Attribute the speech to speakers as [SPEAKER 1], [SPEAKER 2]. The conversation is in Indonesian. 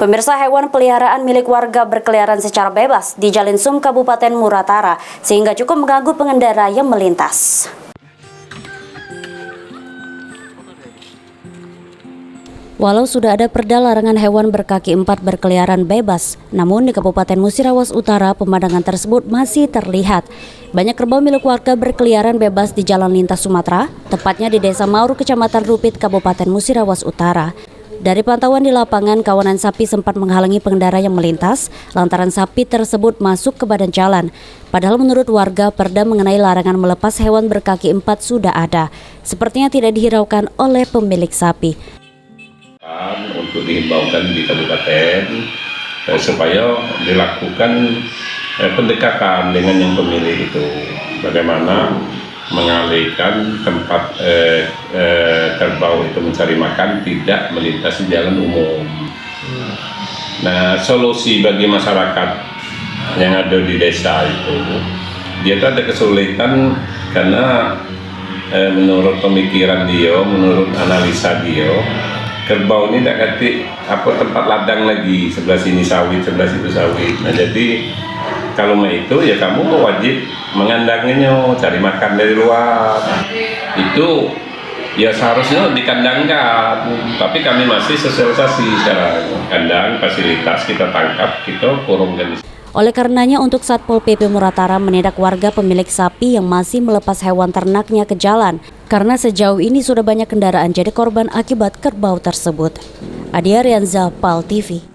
[SPEAKER 1] Pemirsa, hewan peliharaan milik warga berkeliaran secara bebas di Jalan Sum, Kabupaten Muratara, sehingga cukup mengganggu pengendara yang melintas. Walau sudah ada perda larangan hewan berkaki empat berkeliaran bebas, namun di Kabupaten Musirawas Utara pemandangan tersebut masih terlihat. Banyak kerbau milik warga berkeliaran bebas di jalan lintas Sumatera, tepatnya di Desa Mauru, Kecamatan Rupit, Kabupaten Musirawas Utara. Dari pantauan di lapangan, kawanan sapi sempat menghalangi pengendara yang melintas lantaran sapi tersebut masuk ke badan jalan. Padahal menurut warga, perda mengenai larangan melepas hewan berkaki empat sudah ada. Sepertinya tidak dihiraukan oleh pemilik sapi.
[SPEAKER 2] Untuk dihimbaukan di kabupaten supaya dilakukan pendekatan dengan yang pemilik itu, bagaimana mengalihkan tempat kerbau itu mencari makan tidak melintasi jalan umum. Nah, solusi bagi masyarakat yang ada di desa itu, dia itu ada kesulitan karena menurut pemikiran dia, menurut analisa dia, kerbau ini tidak ngerti apa tempat ladang lagi, sebelah sini sawit, sebelah situ sawit. Nah, jadi kalau mau itu ya kamu wajib mengandanginya, cari makan dari luar. Itu ya seharusnya dikandangkan, tapi kami masih sosialisasi sekarang. Kandang, fasilitas kita tangkap, kita kurungkan.
[SPEAKER 1] Oleh karenanya untuk Satpol PP Muratara menindak warga pemilik sapi yang masih melepas hewan ternaknya ke jalan, karena sejauh ini sudah banyak kendaraan jadi korban akibat kerbau tersebut. Adia Rianza, PAL TV.